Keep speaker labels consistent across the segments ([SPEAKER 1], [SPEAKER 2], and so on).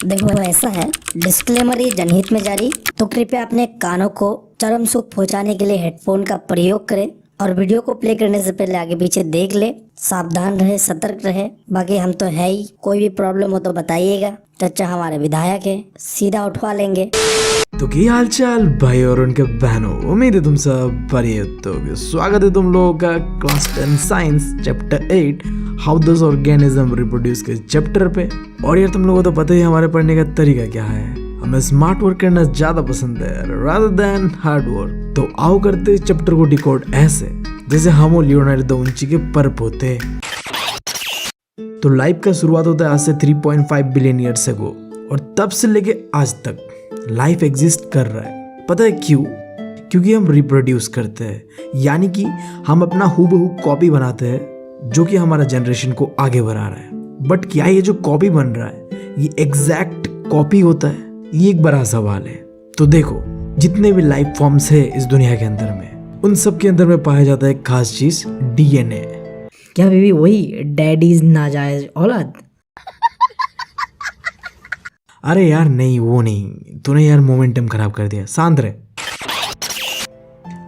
[SPEAKER 1] देखो ऐसा है, डिस्क्लेमर ये जनहित में जारी, तो कृपया अपने कानों को चरम सुख पहुंचाने के लिए हेडफोन का प्रयोग करें और वीडियो को प्ले करने से पहले आगे पीछे देख ले। सावधान रहे, सतर्क रहे। बाकी हम तो है ही, कोई भी प्रॉब्लम हो तो बताइएगा, चचा हमारे विधायक है, सीधा उठवा लेंगे।
[SPEAKER 2] तो क्या हाल चाल भाई और उनके बहनों, उम्मीद है तुम सब बढ़िया होगे। स्वागत है तुम लोगों का class 10 science chapter 8 how does organism reproduce के चैप्टर पे। और यार तुम लोगों को तो पता ही हमारे पढ़ने का तरीका क्या है, हमें स्मार्ट वर्क करना ज्यादा पसंद है रादर देन हार्ड वर्क। तो आओ करते इस चैप्टर को डिकोड ऐसे जैसे हम और लियोनार्डो दा विंची के परप होते। तो लाइफ का शुरुआत होता है आज से 3.5 बिलियन ईयर्स अगो, और तब से लेके आज तक लाइफ एग्जिस्ट कर रहा है। पता है क्यों? क्योंकि हम रिप्रोड्यूस करते हैं, यानी कि हम अपना हूबहू कॉपी बनाते हैं जो कि हमारा जनरेशन को आगे बढ़ा रहा है। बट क्या ये जो कॉपी बन रहा है ये एग्जैक्ट कॉपी होता है? ये एक बड़ा सवाल है। तो देखो, जितने भी लाइफ फॉर्म्स है इस दुनिया के अंदर में, उन सब के अंदर में पाया जाता है एक खास चीज, डीएनए।
[SPEAKER 3] क्या बीबी वही डैडीज नाजायज औलाद?
[SPEAKER 2] अरे यार नहीं, वो नहीं, तूने यार मोमेंटम खराब कर दिया, शांत रहे।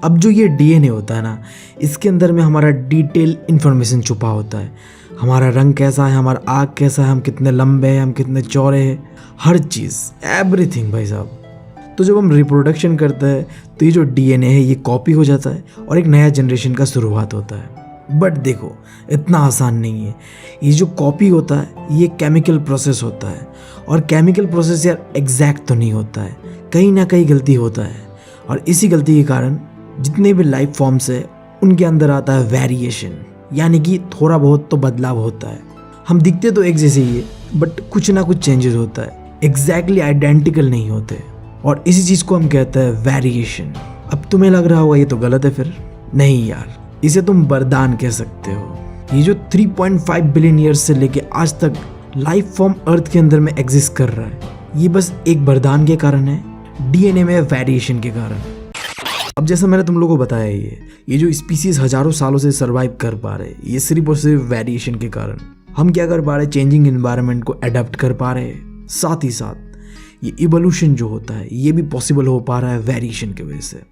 [SPEAKER 2] अब जो ये डीएनए होता है ना, इसके अंदर में हमारा डिटेल इंफॉर्मेशन छुपा होता है। हमारा रंग कैसा है, हमारा आँख कैसा है, हम कितने लंबे हैं, हम कितने चौड़े हैं, हर चीज़, एवरीथिंग भाई साहब। तो जब हम रिप्रोडक्शन करते हैं तो ये जो डीएनए है ये कॉपी हो जाता है और एक नया जनरेशन का शुरुआत होता है। बट देखो, इतना आसान नहीं है। ये जो कॉपी होता है ये केमिकल प्रोसेस होता है, और केमिकल प्रोसेस यार एग्जैक्ट तो नहीं होता है, कहीं ना कहीं गलती होता है। और इसी गलती के कारण जितने भी लाइफ फॉर्म्स है उनके अंदर आता है वेरिएशन, यानी कि थोड़ा बहुत तो बदलाव होता है। हम दिखते तो एक जैसे ही है, बट कुछ ना कुछ चेंजेस होता है, एग्जैक्टली आइडेंटिकल नहीं होते, और इसी चीज़ को हम कहते हैं वेरिएशन। अब तुम्हें लग रहा होगा ये तो गलत है, फिर नहीं यार, इसे तुम वरदान कह सकते हो। ये जो 3.5 बिलियन ईयर्स से लेके आज तक लाइफ फॉर्म अर्थ के अंदर में एग्जिस्ट कर रहा है, ये बस एक वरदान के कारण है, डीएनए में वेरिएशन के कारण। अब जैसा मैंने तुम लोगों को बताया, ये जो स्पीसीज हजारों सालों से सर्वाइव कर पा रहे, ये सिर्फ और सिर्फ वेरिएशन के कारण। हम क्या कर पा रहे, चेंजिंग एनवायरनमेंट को अडेप्ट कर पा रहे हैं। साथ ही साथ ये इवोल्यूशन जो होता है ये भी पॉसिबल हो पा रहा है वेरिएशन की वजह से।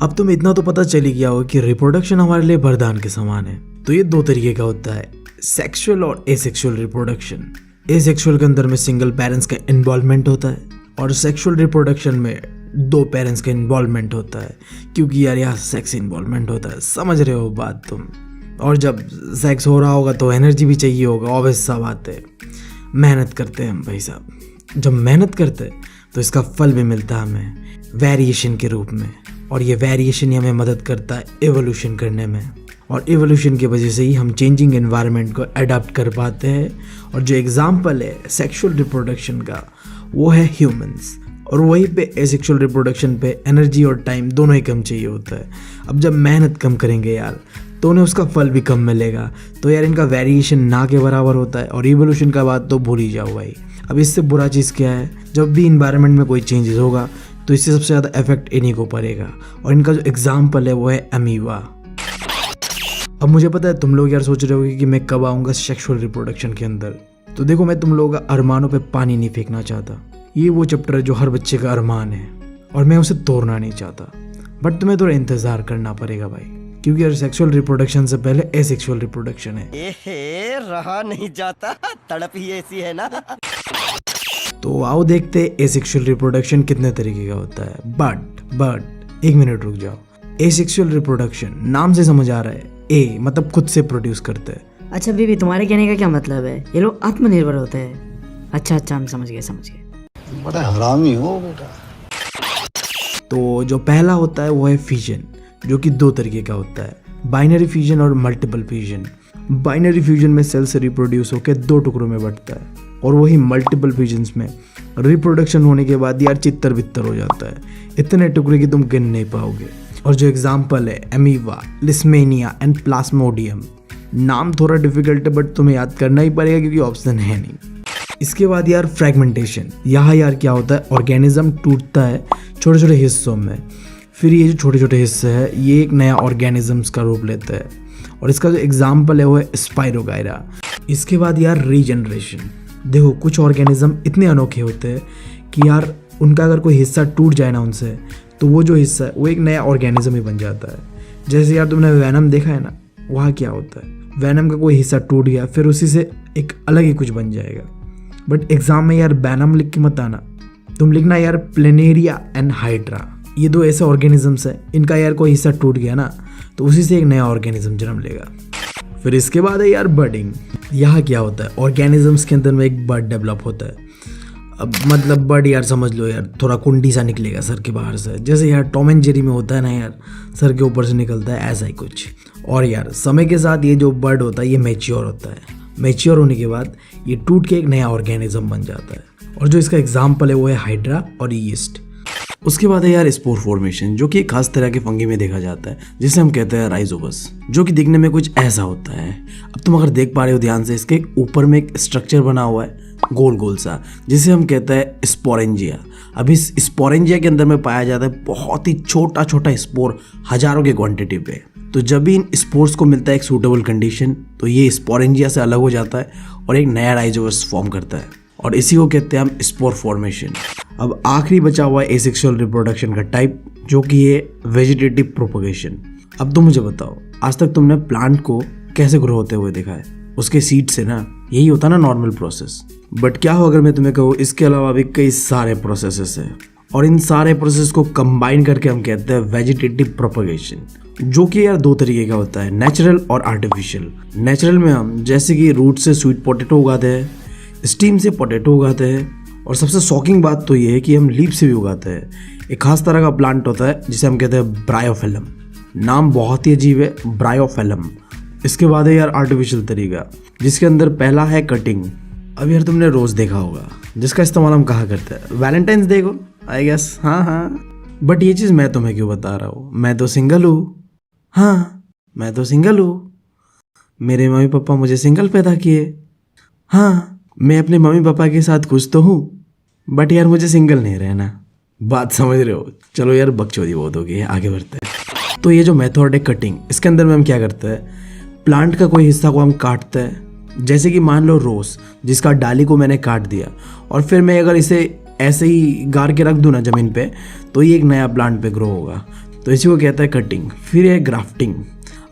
[SPEAKER 2] अब तुम्हें इतना तो पता चल ही गया होगा कि रिप्रोडक्शन हमारे लिए वरदान के समान है। तो ये दो तरीके का होता है, सेक्सुअल और एसेक्सुअल रिप्रोडक्शन। एसेक्सुअल के अंदर में सिंगल पेरेंट्स का इन्वॉल्वमेंट होता है, और सेक्सुअल रिप्रोडक्शन में दो पेरेंट्स का इन्वॉल्वमेंट होता है, क्योंकि यार यहाँ सेक्स इन्वॉल्वमेंट होता है, समझ रहे हो बात तुम। और जब सेक्स हो रहा होगा तो एनर्जी भी चाहिए होगा, ऑब्वियस सा बात है। मेहनत करते हैं हम भाई साहब, जब मेहनत करते हैं तो इसका फल भी मिलता है हमें वेरिएशन के रूप में, और ये वेरिएशन ही हमें मदद करता है एवोल्यूशन करने में। और एवोल्यूशन की वजह से ही हम चेंजिंग एनवायरनमेंट को अडॉप्ट कर पाते हैं। और जो एग्जाम्पल है सेक्सुअल रिप्रोडक्शन का वो है ह्यूमंस, और वहीं पे एसेक्सुअल रिप्रोडक्शन पे एनर्जी और टाइम दोनों ही कम चाहिए होता है। अब जब मेहनत कम करेंगे यार तो उन्हें उसका फल भी कम मिलेगा। तो यार इनका वेरिएशन ना के बराबर होता है, और इवोल्यूशन का बात तो भूल ही जाओ भाई। अब इससे बुरा चीज़ क्या है, जब भी इन्वायरमेंट में कोई चेंजेस होगा तो इससे सबसे ज़्यादा इफेक्ट इन्हीं को पड़ेगा, और इनका जो एग्जाम्पल है वो है अमीबा। अब मुझे पता है तुम लोग यार सोच रहे होगे कि मैं कब आऊँगा सेक्सुअल रिप्रोडक्शन के अंदर। तो देखो, मैं तुम लोगों का अरमानों पे पानी नहीं फेंकना चाहता। ये वो चैप्टर है जो हर बच्चे का अरमान है, और मैं उसे तोड़ना नहीं चाहता। बट तुम्हें थोड़ा इंतज़ार करना पड़ेगा भाई, क्योंकि यार सेक्सुअल रिप्रोडक्शन से पहले एसेक्सुअल रिप्रोडक्शन है।
[SPEAKER 4] एहे, रहा नहीं जाता, तड़प ही ऐसी है ना।
[SPEAKER 2] तो आओ देखते हैं एसेक्सुअल रिप्रोडक्शन कितने तरीके का होता है। बट एक मिनट रुक जाओ। एसेक्सुअल रिप्रोडक्शन नाम से समझ आ रहा है, ए मतलब खुद से प्रोड्यूस करते हैं।
[SPEAKER 3] अच्छा बीबी, तुम्हारे कहने का क्या मतलब है? ये लोग आत्मनिर्भर होते हैं। अच्छा, हम समझ गए।
[SPEAKER 4] बड़ा हरामी हो बेटा।
[SPEAKER 2] तो जो पहला होता है वो है फ्यूजन, जो कि दो तरीके का होता है, बाइनरी फ्यूजन और मल्टीपल फ्यूजन। बाइनरी फ्यूजन में सेल से रिप्रोड्यूस होकर दो टुकड़ों में बंटता है, और वही मल्टीपल फ्यूजन्स में रिप्रोडक्शन होने के बाद यार चित्तर बित्तर हो जाता है, इतने टुकड़े कि तुम गिन नहीं पाओगे। और जो एग्जाम्पल है अमीबा, लिस्मेनिया एंड प्लाज्मोडियम। नाम थोड़ा डिफिकल्ट है बट तुम्हें याद करना ही पड़ेगा क्योंकि ऑप्शन है नहीं। इसके बाद यार फ्रैगमेंटेशन। यहाँ यार क्या होता है, ऑर्गेनिज्म टूटता है छोटे छोटे हिस्सों में, फिर ये जो छोटे छोटे हिस्से हैं ये एक नया ऑर्गेनिजम्स का रूप लेता है, और इसका जो एग्जाम्पल है वो है स्पाइरोगायरा। इसके बाद यार रीजनरेशन। देखो कुछ ऑर्गेनिज्म इतने अनोखे होते हैं कि यार उनका अगर कोई हिस्सा टूट जाए ना उनसे, तो वो जो हिस्सा है वो एक नया ऑर्गेनिज्म ही बन जाता है। जैसे यार तुमने वैनम देखा है ना, वहाँ क्या होता है, वैनम का कोई हिस्सा टूट गया फिर उसी से एक अलग ही कुछ बन जाएगा। बट एग्जाम में यार वैनम लिख के मत आना, तुम लिखना यार प्लेनेरिया एंड हाइड्रा। ये दो ऐसे ऑर्गेनिजम्स हैं, इनका यार कोई हिस्सा टूट गया ना तो उसी से एक नया ऑर्गेनिज्म जन्म लेगा। फिर इसके बाद है यार बर्डिंग। यहाँ क्या होता है, ऑर्गेनिजम्स के अंदर में एक बर्ड डेवलप होता है। अब मतलब बर्ड यार समझ लो यार थोड़ा कुंडी सा निकलेगा सर के बाहर से, जैसे यार टॉम एंड जेरी में होता है ना यार, सर के ऊपर से निकलता है, ऐसा ही कुछ। और यार समय के साथ ये जो बर्ड होता है ये मैच्योर होता है। मैच्योर होने के बाद ये टूट के एक नया ऑर्गेनिज्म बन जाता है, और जो इसका एग्जाम्पल है वो है हाइड्रा और यीस्ट। उसके बाद है यार स्पोर फॉर्मेशन, जो कि एक खास तरह के फंगी में देखा जाता है, जिसे हम कहते हैं राइजोबस, जो कि दिखने में कुछ ऐसा होता है। अब तुम अगर देख पा रहे हो ध्यान से, इसके ऊपर में एक स्ट्रक्चर बना हुआ है गोल गोल सा, जिसे हम कहते हैं स्पोरेंजिया। अब इस स्पोरेंजिया के अंदर में पाया जाता है बहुत ही छोटा छोटा स्पोर, हजारों के क्वांटिटी पे। तो जब भी इन स्पोर्स को मिलता है एक सूटेबल कंडीशन, तो ये स्पोरेंजिया से अलग हो जाता है और एक नया राइजोबस फॉर्म करता है, और इसी को कहते हैं हम स्पोर फॉर्मेशन। अब आखिरी बचा हुआ है एसेक्सुअल रिप्रोडक्शन का टाइप, जो कि है वेजिटेटिव प्रोपगेशन। अब तुम मुझे बताओ, आज तक तुमने प्लांट को कैसे ग्रो होते हुए देखा है? उसके सीड से ना, यही होता ना नॉर्मल प्रोसेस। बट क्या हो अगर मैं तुम्हें कहूँ इसके अलावा भी कई सारे प्रोसेसेस हैं, और इन सारे प्रोसेस को कंबाइन करके हम कहते हैं वेजिटेटिव प्रोपगेशन, जो कि यार दो तरीके का होता है, नेचुरल और आर्टिफिशियल। नेचुरल में हम जैसे कि रूट से स्वीट पोटैटो उगाते हैं, स्टीम से पोटैटो उगाते हैं, और सबसे शॉकिंग बात तो ये है कि हम लीफ से भी उगाते हैं। एक खास तरह का प्लांट होता है जिसे हम कहते हैं ब्रायोफिलम। नाम बहुत ही अजीब है, ब्रायोफिलम। इसके बाद है यार आर्टिफिशियल तरीका, जिसके अंदर पहला है कटिंग। अब यार तुमने रोज़ देखा होगा, जिसका इस्तेमाल हम कहाँ करते हैं, वैलेंटाइंस डे को आई गेस। हाँ, बट ये चीज़ मैं तुम्हें क्यों बता रहा हूँ, मैं तो सिंगल हूँ। हाँ, मैं तो सिंगल हूँ, मेरे मम्मी पापा मुझे सिंगल पैदा किए। हाँ, मैं अपने मम्मी पापा के साथ खुश तो हूँ, बट यार मुझे सिंगल नहीं रहना। बात समझ रहे हो? चलो यार बकचोदी बहुत हो गई है, आगे बढ़ते हैं। तो ये जो मेथड है कटिंग, इसके अंदर में हम क्या करते हैं, प्लांट का कोई हिस्सा को हम काटते हैं। जैसे कि मान लो रोज़, जिसका डाली को मैंने काट दिया, और फिर मैं अगर इसे ऐसे ही गाड़ के रख दूँ ना ज़मीन पे, तो ये एक नया प्लांट पे ग्रो होगा। तो इसी को कहता है कटिंग। फिर है ग्राफ्टिंग।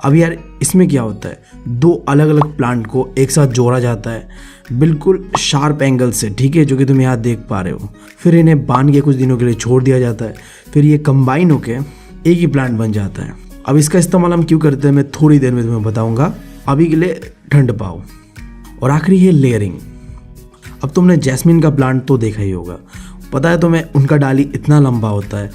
[SPEAKER 2] अब यार इसमें क्या होता है, दो अलग अलग प्लांट को एक साथ जोड़ा जाता है बिल्कुल शार्प एंगल से, ठीक है, जो कि तुम यहाँ देख पा रहे हो। फिर इन्हें बांध के कुछ दिनों के लिए छोड़ दिया जाता है, फिर ये कंबाइन होके एक ही प्लांट बन जाता है। अब इसका इस्तेमाल हम क्यों करते हैं मैं थोड़ी देर में तुम्हें बताऊंगा, अभी के लिए ठंड पाओ। और आखिरी है लेयरिंग। अब तुमने जैस्मिन का प्लांट तो देखा ही होगा, पता है तुम्हें, उनका डाली इतना लंबा होता है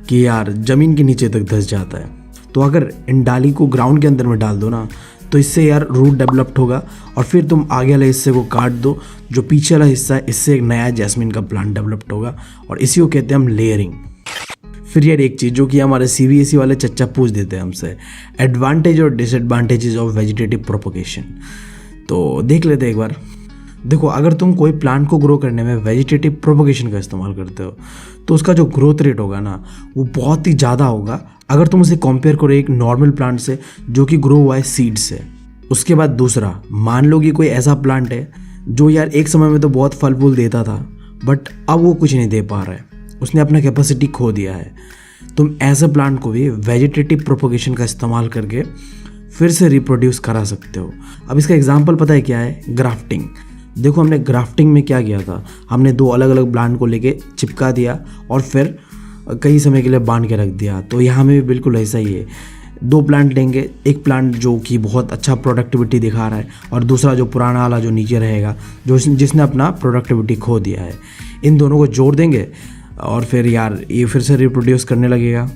[SPEAKER 2] कि यार ज़मीन के नीचे तक धंस जाता है। तो अगर इन डाली को ग्राउंड के अंदर में डाल दो ना, तो इससे यार रूट डेवलप्ड होगा, और फिर तुम आगे वाले हिस्से को काट दो, जो पीछे वाला हिस्सा है, इससे एक नया जैस्मिन का प्लांट डेवलप्ड होगा, और इसी को कहते हैं हम लेयरिंग। फिर यार एक चीज़ जो कि हमारे CBSE वाले चच्चा पूछ देते हैं हमसे, एडवांटेज और डिसएडवांटेजेस ऑफ वेजिटेटिव प्रोपगेशन। तो देख लेते हैं एक बार। देखो, अगर तुम कोई प्लांट को ग्रो करने में वेजिटेटिव प्रोपगेशन का इस्तेमाल करते हो, तो उसका जो ग्रोथ रेट होगा ना, वो बहुत ही ज़्यादा होगा अगर तुम उसे कंपेयर करो एक नॉर्मल प्लांट से जो कि ग्रो हुआ है सीड से। उसके बाद दूसरा, मान लो कि कोई ऐसा प्लांट है जो यार एक समय में तो बहुत फल फूल देता था, बट अब वो कुछ नहीं दे पा रहा है, उसने अपना कैपेसिटी खो दिया है। तुम ऐसे प्लांट को भी वेजिटेटिव प्रोपगेशन का इस्तेमाल करके फिर से रिप्रोड्यूस करा सकते हो। अब इसका एग्जाम्पल पता है क्या है, ग्राफ्टिंग। देखो, हमने ग्राफ्टिंग में क्या किया था, हमने दो अलग अलग प्लांट को लेके चिपका दिया और फिर कई समय के लिए बांध के रख दिया। तो यहाँ में भी बिल्कुल ऐसा ही है, दो प्लांट लेंगे, एक प्लांट जो कि बहुत अच्छा प्रोडक्टिविटी दिखा रहा है, और दूसरा जो पुराना वाला जो नीचे रहेगा, जो जिसने अपना प्रोडक्टिविटी खो दिया है। इन दोनों को जोड़ देंगे और फिर यार ये फिर से रिप्रोड्यूस करने लगेगा।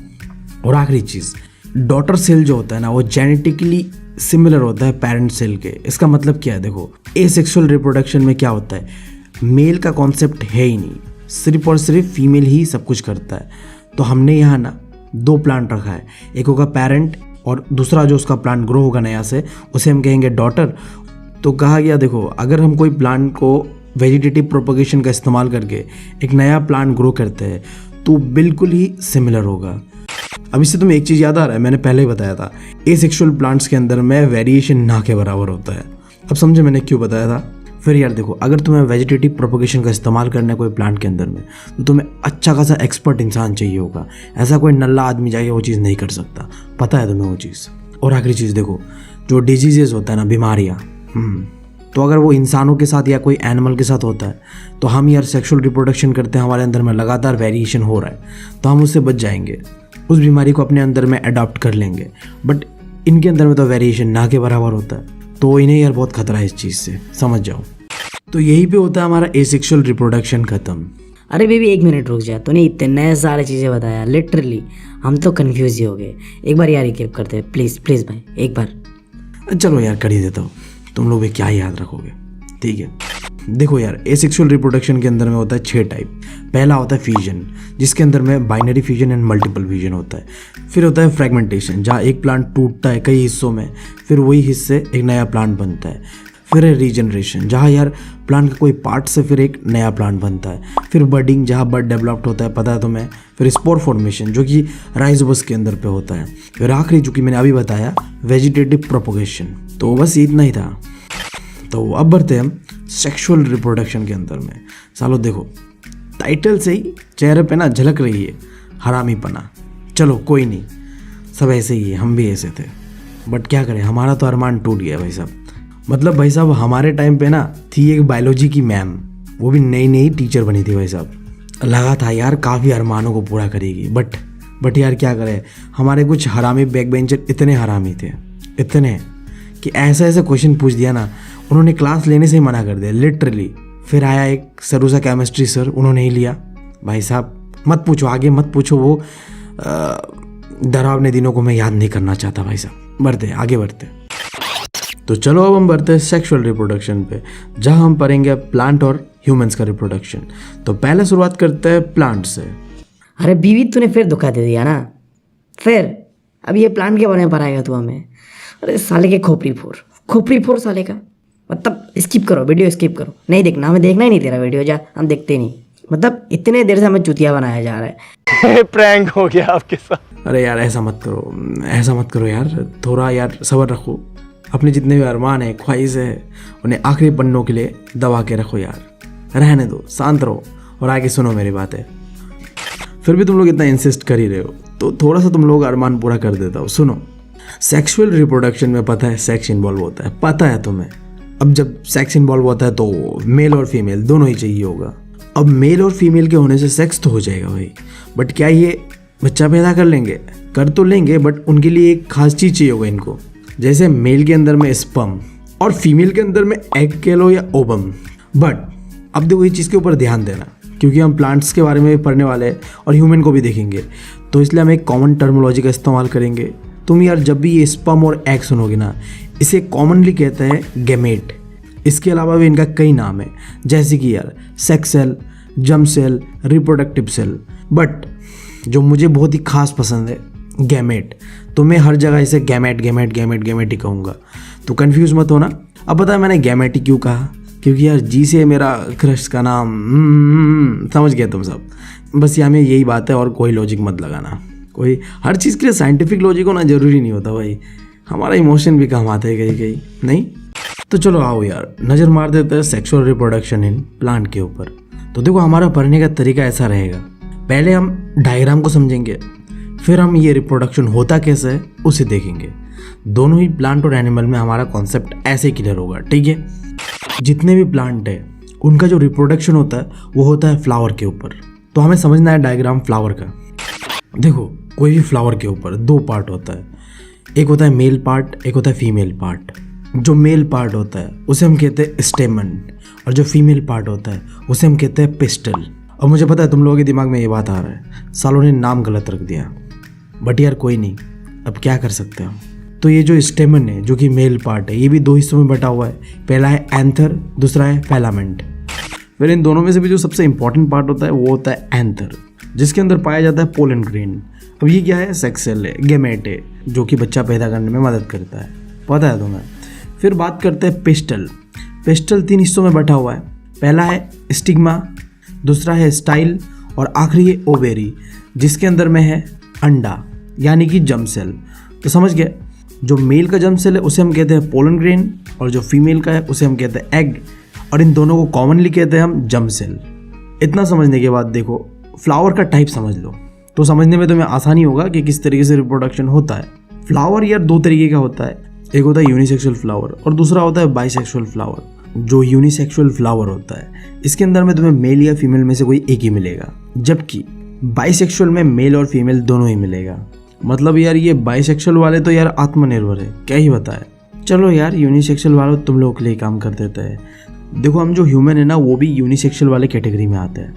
[SPEAKER 2] और आखिरी चीज़, डॉटर सेल जो होता है ना, वो जेनेटिकली सिमिलर होता है पेरेंट सेल के। इसका मतलब क्या है, देखो, एसेक्सुअल रिप्रोडक्शन में क्या होता है, मेल का कॉन्सेप्ट है ही नहीं, सिर्फ और सिर्फ फीमेल ही सब कुछ करता है। तो हमने यहाँ ना दो प्लांट रखा है, एक होगा पेरेंट और दूसरा जो उसका प्लांट ग्रो होगा नया से, उसे हम कहेंगे डॉटर। तो कहा गया, देखो, अगर हम कोई प्लांट को वेजिटेटिव प्रोपगेशन का इस्तेमाल करके एक नया प्लांट ग्रो करते हैं तो बिल्कुल ही सिमिलर होगा। अब इससे तुम्हें एक चीज़ याद आ रहा है, मैंने पहले ही बताया था, एसेक्सुअल प्लांट्स के अंदर में वेरिएशन ना के बराबर होता है। अब समझे मैंने क्यों बताया था। फिर यार देखो, अगर तुम्हें वेजिटेटिव प्रोपोगेशन का इस्तेमाल करना है कोई प्लांट के अंदर में, तो तुम्हें अच्छा खासा एक्सपर्ट इंसान चाहिए होगा। ऐसा कोई नल्ला आदमी जाके वो चीज़ नहीं कर सकता, पता है तुम्हें वो चीज़। और आखिरी चीज़ देखो, जो डिजीजेस होता है ना, बीमारियाँ, तो अगर वो इंसानों के साथ या कोई एनिमल के साथ होता है, तो हम यार सेक्सुअल रिप्रोडक्शन करते हैं, हमारे अंदर में लगातार वेरिएशन हो रहा है, तो हम उससे बच जाएंगे, उस बीमारी को अपने अंदर में अडॉप्ट कर लेंगे। बट इनके अंदर में तो वेरिएशन ना के बराबर होता है, तो इन्हें यार बहुत खतरा है इस चीज़ से, समझ जाओ। तो यही पे होता है हमारा एसेक्सुअल रिप्रोडक्शन खत्म।
[SPEAKER 3] अरे बेबी 1 मिनट रुक जा, तूने इतने सारे चीज़ें बताया, लिटरली हम तो कंफ्यूज ही हो गए। एक बार यार रिकैप करते हैं, प्लीज़ प्लीज़ भाई, एक बार।
[SPEAKER 2] चलो यार कर ही देता हूँ, तुम लोग भी क्या याद रखोगे, ठीक है। देखो यार, एसेक्सुअल रिप्रोडक्शन के अंदर में होता है 6 टाइप। पहला होता है फ्यूजन, जिसके अंदर में binary fusion and multiple fusion होता है। फिर होता है फ्रेगमेंटेशन, जहाँ एक प्लांट टूटता है कई हिस्सों में, फिर वही हिस्से एक नया प्लांट बनता है। फिर है रीजनरेशन, जहाँ यार प्लांट का कोई पार्ट से फिर एक नया प्लांट बनता है। फिर बडिंग, जहाँ बड डेवलप्ड होता है, पता है तुम्हें। फिर स्पोर फॉर्मेशन, जो कि राइजोबस के अंदर पे होता है। फिर आखिरी, जो कि मैंने अभी बताया, वेजिटेटिव प्रोपोगेशन। तो बस इतना ही था। तो अब बढ़ते हैं हम सेक्सुअल रिप्रोडक्शन के अंदर में। सालो देखो, टाइटल से ही चेहरे पे ना झलक रही है हरामीपना। चलो कोई नहीं, सब ऐसे ही है, हम भी ऐसे थे, बट क्या करें, हमारा तो अरमान टूट गया भाई साहब। मतलब भाई साहब, हमारे टाइम पे ना थी एक बायोलॉजी की मैम, वो भी नई नई टीचर बनी थी भाई साहब। लगा था यार काफ़ी अरमानों को पूरा करेगी, बट यार क्या करें, हमारे कुछ हरामी बैक बेंचर इतने हरामी थे, इतने कि ऐसा ऐसा क्वेश्चन पूछ दिया ना, उन्होंने क्लास लेने से ही मना कर दिया लिटरली। फिर आया एक सरूसा केमिस्ट्री सर, उन्होंने ही लिया। भाई साहब मत पूछो, आगे मत पूछो, वो डरावने दिनों को मैं याद नहीं करना चाहता भाई साहब। बढ़ते आगे बढ़ते। तो चलो अब हम बढ़ते हैं सेक्सुअल रिप्रोडक्शन पे, जहाँ हम पढ़ेंगे प्लांट और ह्यूमंस का रिप्रोडक्शन। तो पहले शुरुआत करते हैं प्लांट से।
[SPEAKER 3] अरे बीवी तूने फिर धोखा दे दिया ना, फिर अब ये प्लांट के बारे में पढ़ाएगा तू हमें। अरे साले के खोपड़ी फोर साले का। मतलब स्किप करो, वीडियो स्किप करो, नहीं देखना, हमें देखना ही नहीं तेरा वीडियो, जा हम देखते नहीं। मतलब इतने देर से हमें चुतिया बनाया जा रहा है।
[SPEAKER 4] प्रैंक हो गया आपके साथ।
[SPEAKER 2] अरे यार ऐसा मत करो यार, थोड़ा यार सब्र रखो। अपने जितने भी अरमान है, ख्वाहिश है, उन्हें आखिरी पन्नों के लिए दबा के रखो यार, रहने दो, शांत रहो और आगे सुनो मेरी बातें। फिर भी तुम लोग इतना इंसिस्ट कर ही रहे हो, तो थोड़ा सा तुम लोग अरमान पूरा कर देता हो। सुनो, सेक्सुअल रिप्रोडक्शन में पता है सेक्स इन्वॉल्व होता है, पता है तुम्हें। अब जब सेक्स इन्वॉल्व होता है तो मेल और फीमेल दोनों ही चाहिए होगा। अब मेल और फीमेल के होने से सेक्स तो हो जाएगा भाई, बट क्या ये बच्चा पैदा कर लेंगे? कर तो लेंगे, बट उनके लिए एक खास चीज़ चाहिए होगा इनको। जैसे मेल के अंदर में स्पर्म और फीमेल के अंदर में एग कह लो या ओवम। बट अब देखो ये चीज़ के ऊपर ध्यान देना, क्योंकि हम प्लांट्स के बारे में भी पढ़ने वाले हैं और ह्यूमन को भी देखेंगे, तो इसलिए हम एक कॉमन टर्मोलॉजी का इस्तेमाल करेंगे। तुम यार जब भी ये स्पर्म और एग सुनोगे ना, इसे कॉमनली कहते हैं गैमेट। इसके अलावा भी इनका कई नाम है, जैसे कि यार sex cell, germ cell, reproductive cell. But जो मुझे बहुत ही खास पसंद है, गैमेट। तो मैं हर जगह इसे गैमेट ही कहूँगा, तो कंफ्यूज मत होना। अब पता है मैंने गैमेट ही क्यों कहा, क्योंकि यार जी से मेरा क्रश का नाम समझ गया तुम सब। बस यहाँ में यही बात है, और कोई लॉजिक मत लगाना। कोई हर चीज़ के लिए साइंटिफिक लॉजिक होना ज़रूरी नहीं होता भाई, हमारा इमोशन भी काम आता है कहीं नहीं। तो चलो आओ यार नज़र मार देते हैं सेक्सुअल रिप्रोडक्शन इन प्लांट के ऊपर। तो देखो हमारा पढ़ने का तरीका ऐसा रहेगा, पहले हम डायग्राम को समझेंगे, फिर हम ये रिप्रोडक्शन होता कैसे है उसे देखेंगे। दोनों ही प्लांट और एनिमल में हमारा कॉन्सेप्ट ऐसे क्लियर होगा, ठीक है। जितने भी प्लांट है उनका जो रिप्रोडक्शन होता है वो होता है फ्लावर के ऊपर। तो हमें समझना है डायग्राम फ्लावर का। देखो कोई भी फ्लावर के ऊपर 2 पार्ट होता है, एक होता है मेल पार्ट, एक होता है फीमेल पार्ट। जो मेल पार्ट होता है उसे हम कहते हैं स्टेमन, और जो फीमेल पार्ट होता है उसे हम कहते हैं पिस्टल। और मुझे पता है तुम लोगों के दिमाग में ये बात आ रहा है, सालों ने नाम गलत रख दिया, बट यार कोई नहीं, अब क्या कर सकते हैं हम। तो ये जो स्टेमन है जो कि मेल पार्ट है, ये भी 2 हिस्सों में बटा हुआ है, पहला है एंथर, दूसरा है फिलामेंट। फिर इन दोनों में से भी जो सबसे इंपॉर्टेंट पार्ट होता है वो होता है एंथर, जिसके अंदर पाया जाता है पोलन ग्रेन। अब ये क्या है? सेक्स सेल है, गैमेट है, जो कि बच्चा पैदा करने में मदद करता है, पता है तुम्हें। फिर बात करते हैं पिस्टल। पिस्टल 3 हिस्सों में बटा हुआ है, पहला है स्टिग्मा, दूसरा है स्टाइल, और आखिरी है ओवेरी, जिसके अंदर में है अंडा यानी कि जर्म सेल। तो समझ गए, जो मेल का जर्म सेल है उसे हम कहते हैं पोलन ग्रेन, और जो फीमेल का है उसे हम कहते हैं एग, और इन दोनों को कॉमनली कहते हैं हम जर्म सेल। इतना समझने के बाद देखो फ्लावर का टाइप समझ लो, तो समझने में तुम्हें आसानी होगा कि किस तरीके से रिप्रोडक्शन होता है। फ्लावर यार दो तरीके का होता है, एक होता है यूनिसेक्सुअल फ्लावर और दूसरा होता है बाइसेक्सुअल फ्लावर। जो यूनिसेक्सुअल फ्लावर होता है इसके अंदर में तुम्हें मेल या फीमेल में से कोई एक ही मिलेगा, जबकि बाइसेक्सुअल में मेल और फीमेल दोनों ही मिलेगा। मतलब यार ये बाइसेक्सुअल वाले तो यार आत्मनिर्भर है, क्या ही बताए। चलो यार यूनिसेक्सुअल वाले तुम लोगों के लिए काम कर देते हैं। देखो हम जो ह्यूमन है ना वो भी यूनिसेक्सुअल वाले कैटेगरी में आते हैं।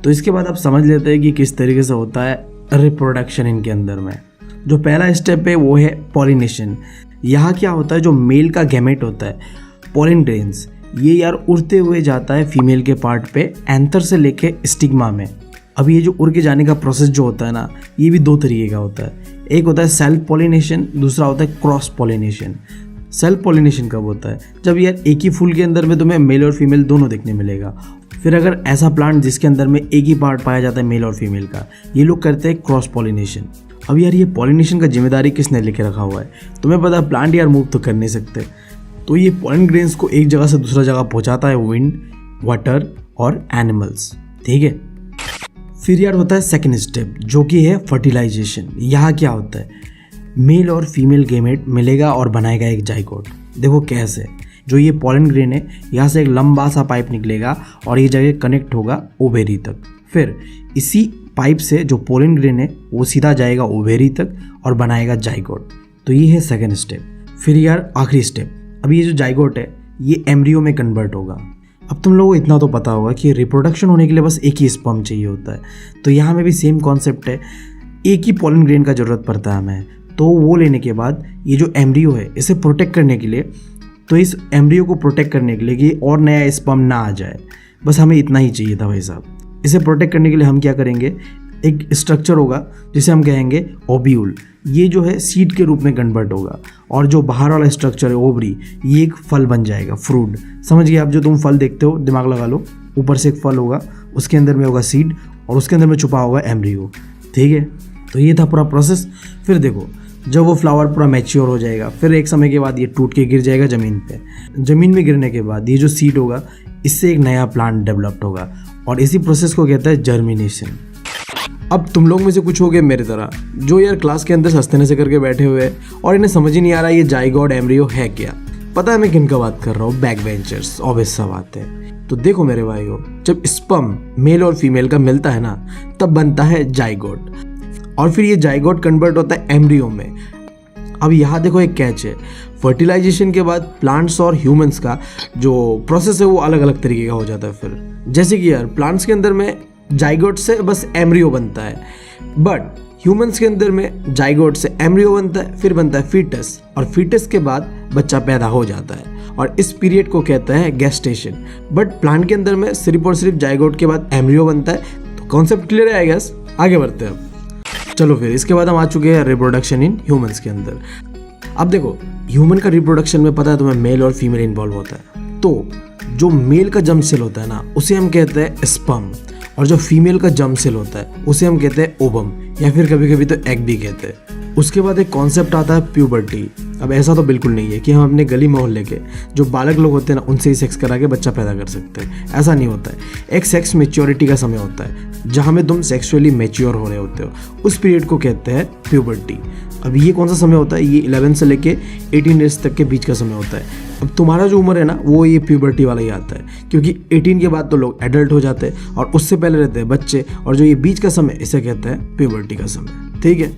[SPEAKER 2] तो इसके बाद आप समझ लेते हैं कि किस तरीके से होता है रिप्रोडक्शन इनके अंदर में। जो पहला स्टेप है वो है पॉलिनेशन। यहाँ क्या होता है, जो मेल का गैमेट होता है पोलिन ग्रेन्स, ये यार उड़ते हुए जाता है फीमेल के पार्ट पे एंथर से लेके स्टिग्मा में। अब ये जो उड़ के जाने का प्रोसेस जो होता है ना ये भी दो तरीके का होता है। एक होता है सेल्फ पॉलिनेशन, दूसरा होता है क्रॉस पॉलिनेशन। सेल्फ पॉलिनेशन कब होता है, जब यार एक ही फूल के अंदर में तुम्हें मेल और फीमेल दोनों देखने मिलेगा। फिर अगर ऐसा प्लांट जिसके अंदर में एक ही पार्ट पाया जाता है मेल और फीमेल का, ये लोग करते हैं क्रॉस पॉलिनेशन। अब यार ये पॉलिनेशन का जिम्मेदारी किसने लेके रखा हुआ है, तुम्हें पता है प्लांट यार मूव तो कर नहीं सकते, तो ये पोलन ग्रेन्स को एक जगह से दूसरा जगह पहुंचाता है विंड, वाटर और एनिमल्स। ठीक है, फिर यार होता है सेकेंड स्टेप जो कि है फर्टिलाइजेशन। यहाँ क्या होता है, मेल और फीमेल गेमेट मिलेगा और बनाएगा एक जाइगोट। देखो कैसे, जो ये पोलन ग्रेन है यहाँ से एक लंबा सा पाइप निकलेगा और ये जगह कनेक्ट होगा ओवेरी तक। फिर इसी पाइप से जो पोलन ग्रेन है वो सीधा जाएगा ओवेरी तक और बनाएगा जाइगोट। तो ये है सेकेंड स्टेप। फिर यार आखिरी स्टेप, अब ये जो जाइगोट है ये एम्ब्रियो में कन्वर्ट होगा। अब तुम लोगों को इतना तो पता होगा कि रिप्रोडक्शन होने के लिए बस एक ही स्पर्म चाहिए होता है, तो यहाँ में भी सेम कॉन्सेप्ट है, एक ही पोलन ग्रेन का ज़रूरत पड़ता है हमें। तो वो लेने के बाद ये जो एम्ब्रियो है इसे प्रोटेक्ट करने के लिए, तो इस एम्ब्रियो को प्रोटेक्ट करने के लिए कि और नया स्पर्म ना आ जाए, बस हमें इतना ही चाहिए था भाई साहब। इसे प्रोटेक्ट करने के लिए हम क्या करेंगे, एक स्ट्रक्चर होगा जिसे हम कहेंगे ओव्यूल। ये जो है सीड के रूप में कन्वर्ट होगा और जो बाहर वाला स्ट्रक्चर है ओवरी, ये एक फल बन जाएगा, फ्रूट। समझ गए आप, जो तुम फल देखते हो दिमाग लगा लो, ऊपर से एक फल होगा, उसके अंदर में होगा सीड और उसके अंदर में छुपा होगा एम्ब्रियो। ठीक है, तो ये था पूरा प्रोसेस। फिर देखो जब वो फ्लावर पूरा मैच्योर हो जाएगा, फिर एक समय के बाद ये टूट के गिर जाएगा ज़मीन पे। ज़मीन में गिरने के बाद ये जो सीड होगा इससे एक नया प्लांट डेवलप्ड होगा और इसी प्रोसेस को कहता है जर्मिनेशन। अब तुम लोग में से कुछ हो गए मेरी तरह जो यार क्लास के अंदर सस्ते से करके बैठे हुए हैं और इन्हें समझ ही नहीं आ रहा ये जाइगोट एम्ब्रियो है क्या। पता है मैं किन का बात कर रहा हूँ, बैक बेंचर्स, ऑब्वियस सा बात है। तो देखो मेरे भाइयों, जब स्पर्म मेल और फीमेल का मिलता है ना तब बनता है जाइगोट और फिर ये जाइगोट कन्वर्ट होता है एम्ब्रियो में। अब यहाँ देखो एक कैच है, फर्टिलाइजेशन के बाद प्लांट्स और ह्यूमंस का जो प्रोसेस है वो अलग अलग तरीके का हो जाता है। फिर जैसे कि यार प्लांट्स के अंदर में जाइगोट से बस एम्ब्रियो बनता है, बट ह्यूमंस के अंदर में जाइगोट से एम्ब्रियो बनता है, फिर बनता है फीटस और फीटस के बाद बच्चा पैदा हो जाता है और इस पीरियड को कहता है गेस्टेशन। बट प्लांट के अंदर में सिर्फ और सिर्फ जाइगोट के बाद एम्ब्रियो बनता है। तो कॉन्सेप्ट क्लियर है आई गेस, आगे बढ़ते हैं। चलो फिर इसके बाद हम आ चुके हैं रिप्रोडक्शन इन ह्यूमंस के अंदर। अब देखो ह्यूमन का रिप्रोडक्शन में पता है तुम्हें मेल और फीमेल इन्वॉल्व होता है। तो जो मेल का जर्म सेल होता है ना उसे हम कहते हैं स्पर्म और जो फीमेल का जर्म सेल होता है उसे हम कहते हैं ओवम या फिर कभी कभी तो एग भी कहते हैं। उसके बाद एक कॉन्सेप्ट आता है प्यूबर्टी। अब ऐसा तो बिल्कुल नहीं है कि हम अपने गली मोहल्ले के जो बालक लोग होते हैं ना उनसे ही सेक्स करा के बच्चा पैदा कर सकते हैं, ऐसा नहीं होता है। एक सेक्स मेच्योरिटी का समय होता है जहाँ में तुम सेक्सुअली मेच्योर हो रहे होते हो, उस पीरियड को कहते हैं प्यूबर्टी। अब ये कौन सा समय होता है, ये 11 से लेके 18 ईयर्स तक के बीच का समय होता है। अब तुम्हारा जो उम्र है ना वो ये प्यूबर्टी वाला ही आता है, क्योंकि 18 के बाद तो लोग एडल्ट हो जाते हैं और उससे पहले रहते हैं बच्चे, और जो ये बीच का समय इसे कहते हैं प्यूबर्टी का समय। ठीक है,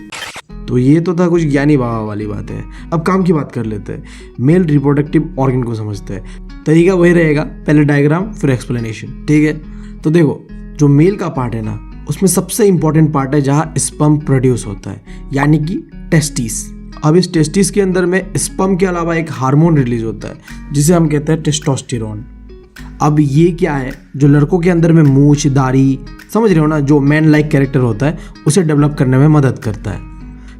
[SPEAKER 2] तो ये तो था कुछ ज्ञानी बाबा वाली बात है। अब काम की बात कर लेते हैं, मेल रिप्रोडक्टिव ऑर्गन को समझते हैं। तरीका वही रहेगा, पहले डायग्राम फिर एक्सप्लेनेशन। ठीक है, तो देखो जो मेल का पार्ट है ना उसमें सबसे इंपॉर्टेंट पार्ट है जहाँ स्पर्म प्रोड्यूस होता है, यानी कि टेस्टिस। अब इस टेस्टिस के अंदर में स्पर्म के अलावा एक हार्मोन रिलीज होता है जिसे हम कहते हैं टेस्टोस्टेरोन। अब ये क्या है, जो लड़कों के अंदर में मूछ, दाढ़ी, समझ रहे हो ना, जो मैन लाइक कैरेक्टर होता है उसे डेवलप करने में मदद करता है।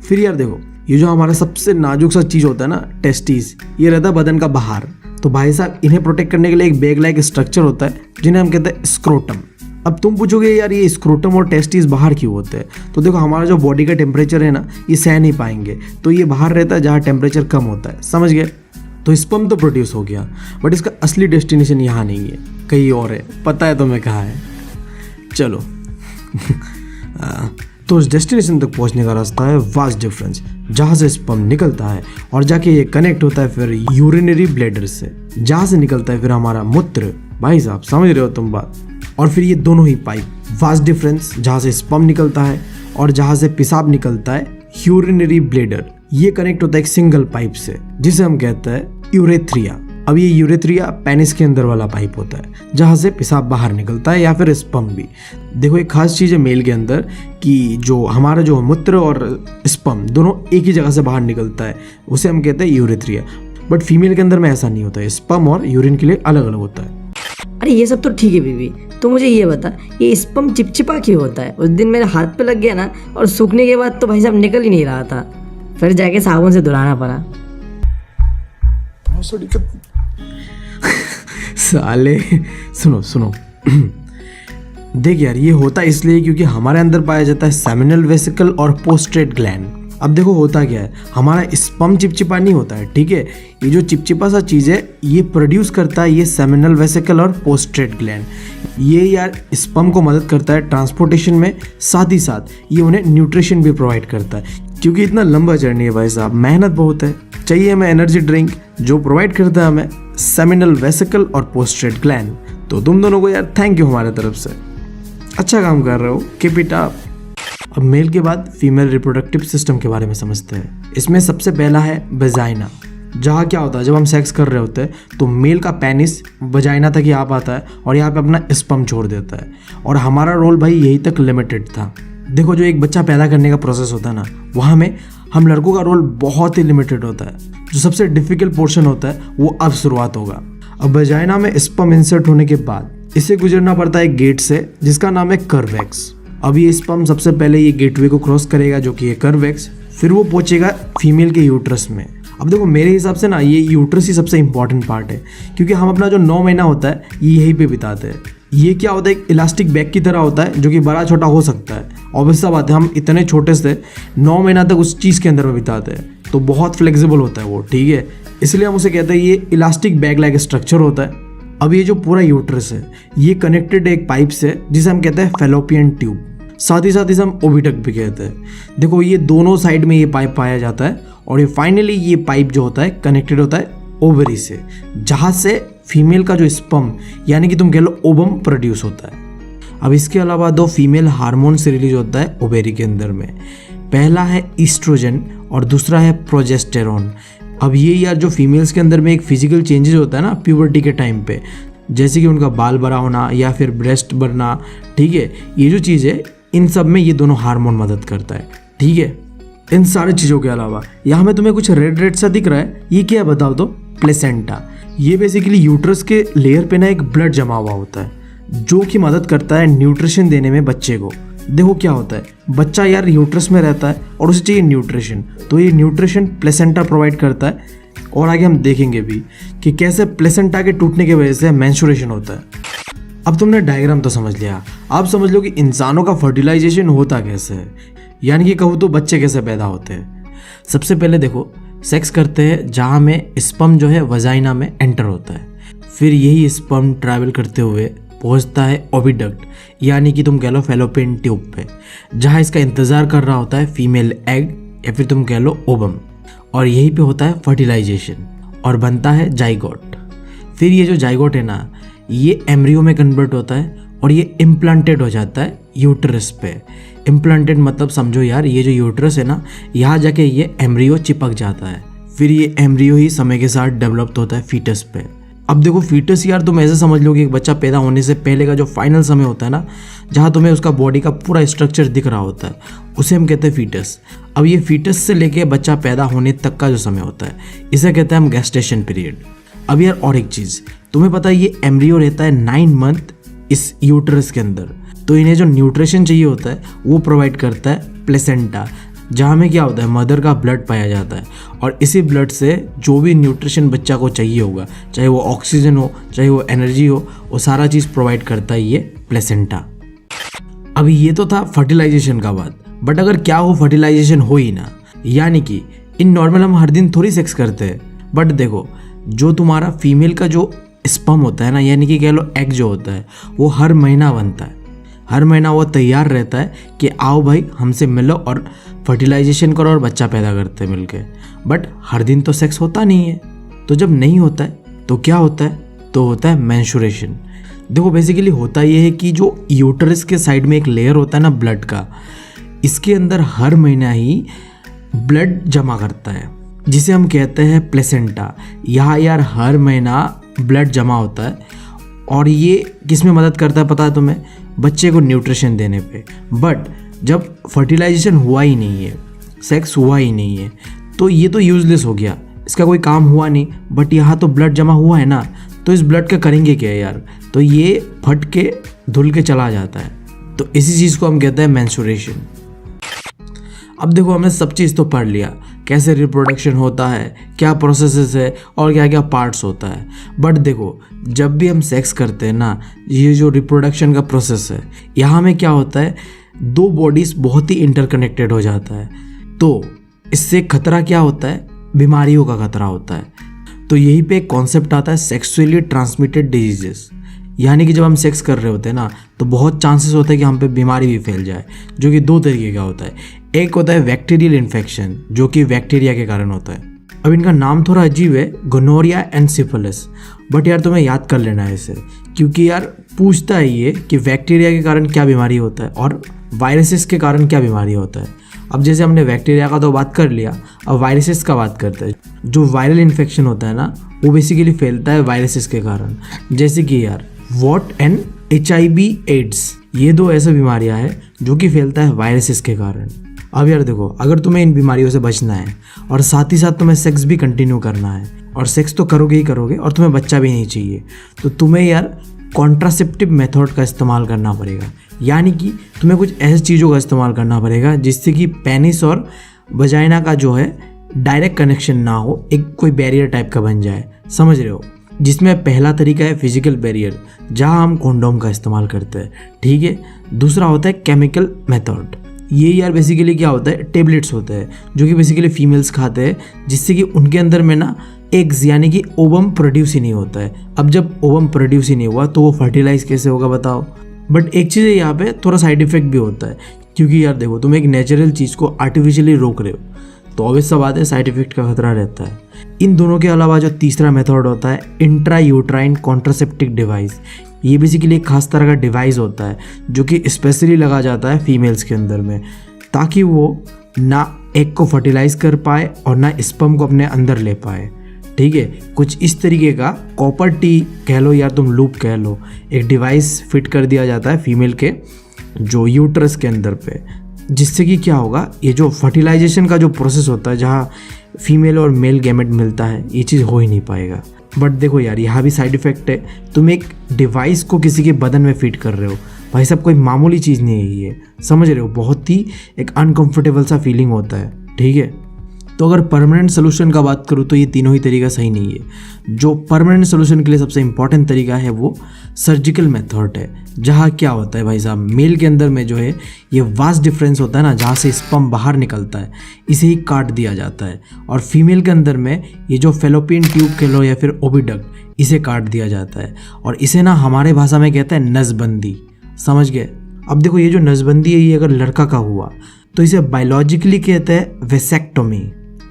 [SPEAKER 2] फिर यार देखो ये जो हमारा सबसे नाजुक सा चीज़ होता है ना टेस्टिस, ये रहता है बदन का बाहर। तो भाई साहब इन्हें प्रोटेक्ट करने के लिए एक बैग लाइक स्ट्रक्चर होता है जिन्हें हम कहते हैं स्क्रोटम। अब तुम पूछोगे यार ये स्क्रोटम और टेस्टिस बाहर क्यों होते हैं, तो देखो हमारा जो बॉडी का टेम्परेचर है ना ये सह नहीं पाएंगे, तो ये बाहर रहता है जहाँ टेम्परेचर कम होता है, समझ गए। तो स्पर्म तो प्रोड्यूस हो गया, बट इसका असली डेस्टिनेशन यहाँ नहीं है, कहीं और है। पता है तुम्हें कहाँ है? चलो तो उस डेस्टिनेशन तक पहुँचने का रास्ता है वास्ट डिफरेंस, जहाँ से स्पर्म निकलता है और जाके ये कनेक्ट होता है फिर यूरिनरी ब्लैडर से, जहाँ से निकलता है फिर हमारा मूत्र। भाई साहब समझ रहे हो तुम बात? और फिर ये दोनों ही पाइप, वास्ट डिफरेंस जहाँ से स्पर्म निकलता है और जहाँ से पेशाब निकलता है यूरिनरी ब्लैडर, ये कनेक्ट होता है एक सिंगल पाइप से जिसे हम कहते हैं यूरेथ्रिया। अब ये यूरेथ्रिया पेनिस के अंदर वाला पाइप होता है जहाँ से पेशाब बाहर निकलता है या फिर स्पर्म भी। देखो एक खास चीज़ है मेल के अंदर कि जो हमारा जो मूत्र और स्पर्म दोनों एक ही जगह से बाहर निकलता है, उसे हम कहते हैं यूरेथ्रिया। बट फीमेल के अंदर में ऐसा नहीं होता है, स्पर्म और यूरिन के लिए अलग अलग होता है।
[SPEAKER 3] अरे ये सब तो ठीक है बीवी, तो मुझे ये बता, ये स्पर्म चिपचिपा क्यों होता है? उस दिन मेरे हाथ पे लग गया ना, और सूखने के बाद तो भाई साहब निकल ही नहीं रहा था, फिर जाके साबुन से धुलाना पड़ा।
[SPEAKER 2] साले सुनो सुनो देख यार, ये होता इसलिए क्योंकि हमारे अंदर पाया जाता है सेमिनल वेसिकल और पोस्ट्रेट ग्लैंड। अब देखो होता क्या है, हमारा स्पर्म चिपचिपा नहीं होता है, ठीक है? ये जो चिपचिपा सा चीज़ है ये प्रोड्यूस करता है ये सेमिनल वेसिकल और पोस्ट्रेट ग्लैंड। ये यार स्पर्म को मदद करता है ट्रांसपोर्टेशन में, साथ ही साथ ये उन्हें न्यूट्रिशन भी प्रोवाइड करता है। क्योंकि इतना लंबा जर्नी है भाई साहब, मेहनत बहुत है, चाहिए हमें एनर्जी ड्रिंक जो प्रोवाइड करता है हमें सेमिनल वेसिकल और पोस्ट्रेट ग्लैंड। तो तुम दोनों को यार थैंक यू हमारे तरफ से, अच्छा काम कर रहे हो, कीप इट अप। अब मेल के बाद फीमेल रिप्रोडक्टिव सिस्टम के बारे में समझते हैं। इसमें सबसे पहला है वजाइना, जहाँ क्या होता है जब हम सेक्स कर रहे होते हैं तो मेल का पेनिस वजाइना तक ही आ पाता है और यहाँ पे अपना स्पर्म छोड़ देता है, और हमारा रोल भाई यही तक लिमिटेड था। देखो जो एक बच्चा पैदा करने का प्रोसेस होता है ना, वहाँ में हम लड़कों का रोल बहुत ही लिमिटेड होता है। जो सबसे डिफिकल्ट पोर्शन होता है वो अब शुरुआत होगा। अब वजाइना में स्पर्म इंसर्ट होने के बाद इसे गुजरना पड़ता है गेट से जिसका नाम है कर्वेक्स। अब ये स्पर्म सबसे पहले ये गेटवे को क्रॉस करेगा जो कि है कर्वेक्स, फिर वो पहुंचेगा फीमेल के यूट्रस में। अब देखो मेरे हिसाब से ना ये यूट्रस ही सबसे इंपॉर्टेंट पार्ट है, क्योंकि हम अपना जो 9 महीना होता है ये यहीं पे बिताते हैं। ये क्या होता है, एक इलास्टिक बैग की तरह होता है जो कि बड़ा छोटा हो सकता है। ऑब्वियस सा बात है, हम इतने छोटे से 9 महीना तक उस चीज़ के अंदर में बिताते हैं, तो बहुत फ्लेक्सिबल होता है वो, ठीक है? इसलिए हम उसे कहते हैं ये इलास्टिक बैग लाइक स्ट्रक्चर होता है। अब ये जो पूरा यूट्रस है ये कनेक्टेड है एक पाइप से जिसे हम कहते हैं फेलोपियन ट्यूब, साथ ही साथ इसे हम ओविडक्ट भी कहते हैं। देखो ये दोनों साइड में ये पाइप पाया जाता है और ये फाइनली ये पाइप जो होता है कनेक्टेड होता है ओवरी से, जहाँ से फीमेल का जो स्पर्म यानी कि तुम कह लो ओवम प्रोड्यूस होता है। अब इसके अलावा 2 फीमेल हार्मोन से रिलीज होता है ओवेरी के अंदर में, पहला है ईस्ट्रोजन और दूसरा है प्रोजेस्टेरोन। अब ये यार जो फीमेल्स के अंदर में एक फिजिकल चेंजेस होता है ना प्यूबर्टी के टाइम पे, जैसे कि उनका बाल बड़ा होना या फिर ब्रेस्ट बढ़ना, ठीक है? ये जो चीज़ है इन सब में ये दोनों हार्मोन मदद करता है, ठीक है? इन सारी चीज़ों के अलावा यहाँ में तुम्हें कुछ रेड रेड सा दिख रहा है, ये क्या है बताओ तो? प्लेसेंटा। ये बेसिकली यूट्रस के लेयर पे ना एक ब्लड जमा हुआ होता है जो कि मदद करता है न्यूट्रिशन देने में बच्चे को। देखो क्या होता है, बच्चा यार यूट्रस में रहता है और उसे चाहिए न्यूट्रिशन, तो ये न्यूट्रिशन प्लेसेंटा प्रोवाइड करता है। और आगे हम देखेंगे भी कि कैसे प्लेसेंटा के टूटने की वजह से मेंस्ट्रुएशन होता है। अब तुमने डायग्राम तो समझ लिया, आप समझ लो कि इंसानों का फर्टिलाइजेशन होता कैसे है, यानी कि कहूँ तो बच्चे कैसे पैदा होते हैं। सबसे पहले देखो सेक्स करते हैं जहाँ में स्पर्म जो है वजाइना में एंटर होता है, फिर यही स्पर्म ट्रैवल करते हुए पहुँचता है ओविडक्ट यानी कि तुम कह लो फेलोपियन ट्यूब पे, जहाँ इसका इंतज़ार कर रहा होता है फीमेल एग या फिर तुम कह लो ओवम, और यहीं पे होता है फर्टिलाइजेशन और बनता है जाइगोट। फिर ये जो जाइगोट है ना ये एम्ब्रियो में कन्वर्ट होता है और ये इम्प्लांटेड हो जाता है यूट्रस पे। इम्प्लांटेड मतलब समझो यार ये जो यूट्रस है ना यहाँ जाके ये एम्ब्रियो चिपक जाता है, फिर ये एम्ब्रियो ही समय के साथ डेवलप होता है फीटस पे। अब देखो फीटस यार तुम ऐसे समझ लो कि एक बच्चा पैदा होने से पहले का जो फाइनल समय होता है ना, जहाँ तुम्हें उसका बॉडी का पूरा स्ट्रक्चर दिख रहा होता है, उसे हम कहते हैं फीटस। अब ये फीटस से लेके बच्चा पैदा होने तक का जो समय होता है इसे कहते हैं हम गेस्टेशन पीरियड। अब यार और एक चीज़ तुम्हें पता है, ये एम्ब्रियो रहता है 9 मंथ इस यूट्रस के अंदर, तो इन्हें जो न्यूट्रिशन चाहिए होता है वो प्रोवाइड करता है प्लेसेंटा, जहाँ में क्या होता है मदर का ब्लड पाया जाता है, और इसी ब्लड से जो भी न्यूट्रिशन बच्चा को चाहिए होगा, चाहे वो ऑक्सीजन हो चाहे वो एनर्जी हो, वो सारा चीज़ प्रोवाइड करता है ये प्लेसेंटा। अभी ये तो था फर्टिलाइजेशन का बात, बट अगर क्या हो फर्टिलाइजेशन हो ही ना, यानी कि इन नॉर्मल हम हर दिन थोड़ी सेक्स करते हैं, बट देखो जो तुम्हारा फीमेल का जो स्पर्म होता है ना, यानी कि कह लो एग जो होता है, वो हर महीना बनता है। हर महीना वो तैयार रहता है कि आओ भाई हमसे मिलो और फर्टिलाइजेशन करो और बच्चा पैदा करते हैं मिलके। बट हर दिन तो सेक्स होता नहीं है। तो जब नहीं होता है तो क्या होता है? तो होता है मेंस्ट्रुएशन। देखो बेसिकली होता ये है कि जो यूटरस के साइड में एक लेयर होता है ना ब्लड का, इसके अंदर हर महीना ही ब्लड जमा करता है, जिसे हम कहते हैं प्लेसेंटा। यहाँ यार हर महीना ब्लड जमा होता है और ये किस में मदद करता है पता है तुम्हें? बच्चे को न्यूट्रिशन देने पे। बट जब फर्टिलाइजेशन हुआ ही नहीं है, सेक्स हुआ ही नहीं है, तो ये तो यूजलेस हो गया, इसका कोई काम हुआ नहीं। बट यहाँ तो ब्लड जमा हुआ है ना, तो इस ब्लड का करेंगे क्या यार? तो ये फट के धुल के चला जाता है। तो इसी चीज़ को हम कहते हैं मेंस्ट्रुएशन। अब देखो हमने सब चीज़ तो पढ़ लिया, कैसे रिप्रोडक्शन होता है, क्या प्रोसेसेस है और क्या क्या पार्ट्स होता है। बट देखो जब भी हम सेक्स करते हैं ना, ये जो रिप्रोडक्शन का प्रोसेस है, यहाँ में क्या होता है, दो बॉडीज़ बहुत ही इंटरकनेक्टेड हो जाता है। तो इससे खतरा क्या होता है? बीमारियों का खतरा होता है। तो यहीं पे एक कॉन्सेप्ट आता है सेक्सुअली ट्रांसमिटेड डिजीजेस, यानी कि जब हम सेक्स कर रहे होते हैं ना, तो बहुत चांसेस होता है कि हम पे बीमारी भी फैल जाए, जो कि दो तरीके का होता है। एक होता है बैक्टीरियल इन्फेक्शन, जो कि बैक्टीरिया के कारण होता है। अब इनका नाम थोड़ा अजीब है, गोनोरिया एंड सिफिलिस। बट यार तुम्हें याद कर लेना है इसे, क्योंकि यार पूछता है ये कि बैक्टीरिया के कारण क्या बीमारी होता है और वायरसेस के कारण क्या बीमारी होता है। अब जैसे हमने बैक्टीरिया का तो बात कर लिया, अब वायरसेस का बात करते हैं। जो वायरल इन्फेक्शन होता है ना, वो बेसिकली फैलता है वायरसेस के कारण। जैसे कि यार वॉट एंड HIV एड्स, ये दो ऐसी बीमारियां हैं जो कि फैलता है वायरसेस के कारण। अब यार देखो, अगर तुम्हें इन बीमारियों से बचना है और साथ ही साथ तुम्हें सेक्स भी कंटिन्यू करना है, और सेक्स तो करोगे ही करोगे और तुम्हें बच्चा भी नहीं चाहिए, तो तुम्हें यार कॉन्ट्रासेप्टिव मेथड का इस्तेमाल करना पड़ेगा। यानी कि तुम्हें कुछ ऐसी चीज़ों का इस्तेमाल करना पड़ेगा जिससे कि पेनिस और वजाइना का जो है डायरेक्ट कनेक्शन ना हो, एक कोई बैरियर टाइप का बन जाए, समझ रहे हो? जिसमें पहला तरीका है फिजिकल बैरियर, जहां हम कॉन्डोम का इस्तेमाल करते हैं, ठीक है। दूसरा होता है केमिकल मेथड। ये यार बेसिकली क्या होता है, टेबलेट्स होते हैं जो कि बेसिकली फीमेल्स खाते हैं, जिससे कि उनके अंदर में ना एग्स यानी कि ओवम प्रोड्यूस ही नहीं होता है। अब जब ओवम प्रोड्यूस ही नहीं हुआ तो वो फर्टिलाइज कैसे होगा बताओ? बट एक चीज़ है, यहाँ पे थोड़ा साइड इफेक्ट भी होता है, क्योंकि यार देखो तुम एक नेचुरल चीज़ को आर्टिफिशियली रोक रहे हो, तो ऑब्वियस सा बात है साइड इफेक्ट का खतरा रहता है। इन दोनों के अलावा जो तीसरा मेथड होता है इंट्रा यूट्राइन कॉन्ट्रासेप्टिव डिवाइस, ये बेसिकली एक खास तरह का डिवाइस होता है जो कि स्पेशली लगा जाता है फीमेल्स के अंदर में, ताकि वो ना एग को फर्टिलाइज कर पाए और ना स्पर्म को अपने अंदर ले पाए, ठीक है। कुछ इस तरीके का कॉपर टी कह लो या तुम लूप कह लो, एक डिवाइस फिट कर दिया जाता है फीमेल के जो यूट्रस के अंदर पे, जिससे कि क्या होगा, ये जो फर्टिलाइजेशन का जो प्रोसेस होता है जहाँ फीमेल और मेल गैमेट मिलता है, ये चीज़ हो ही नहीं पाएगा। बट देखो यार यहाँ भी साइड इफेक्ट है, तुम एक डिवाइस को किसी के बदन में फिट कर रहे हो, भाई साहब कोई मामूली चीज़ नहीं है ये, समझ रहे हो? बहुत ही एक अनकंफर्टेबल सा फीलिंग होता है, ठीक है। तो अगर परमानेंट सोल्यूशन का बात करूँ तो ये तीनों ही तरीका सही नहीं है। जो परमानेंट सोल्यूशन के लिए सबसे इंपॉर्टेंट तरीका है वो सर्जिकल मेथड है, जहाँ क्या होता है भाई साहब, मेल के अंदर में जो है ये वास्ट डिफरेंस होता है ना, जहाँ से स्पर्म बाहर निकलता है, इसे ही काट दिया जाता है। और फीमेल के अंदर में ये जो फेलोपियन ट्यूब कह लो या फिर ओविडक्ट, इसे काट दिया जाता है। और इसे ना हमारे भाषा में कहते हैं नसबंदी, समझ गए? अब देखो ये जो नसबंदी है, ये अगर लड़का का हुआ तो इसे बायोलॉजिकली कहते हैं वेसेक्टोमी,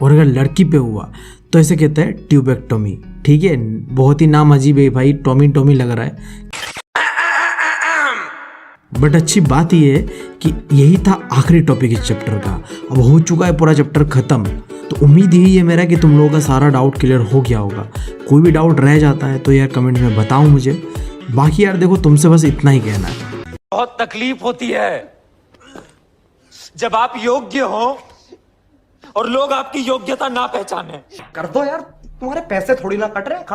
[SPEAKER 2] और अगर लड़की पे हुआ तो इसे कहते हैं ट्यूबेक्टोमी, ठीक है। बहुत ही नाम अजीब है भाई, टॉमी टॉमी लग रहा है, बट अच्छी बात यह है कि यही था आखिरी टॉपिक इस चैप्टर का। अब हो चुका है पूरा चैप्टर खत्म, तो उम्मीद यही है मेरा कि तुम लोगों का सारा डाउट क्लियर हो गया होगा। कोई भी डाउट रह जाता है तो यार कमेंट में बताओ मुझे। बाकी यार देखो तुमसे बस इतना ही कहना है।
[SPEAKER 5] बहुत तकलीफ होती है जब आप योग्य हो और लोग आपकी योग्यता ना पहचाने।
[SPEAKER 6] कर दो यार, तुम्हारे पैसे थोड़ी ना कट रहे हैं।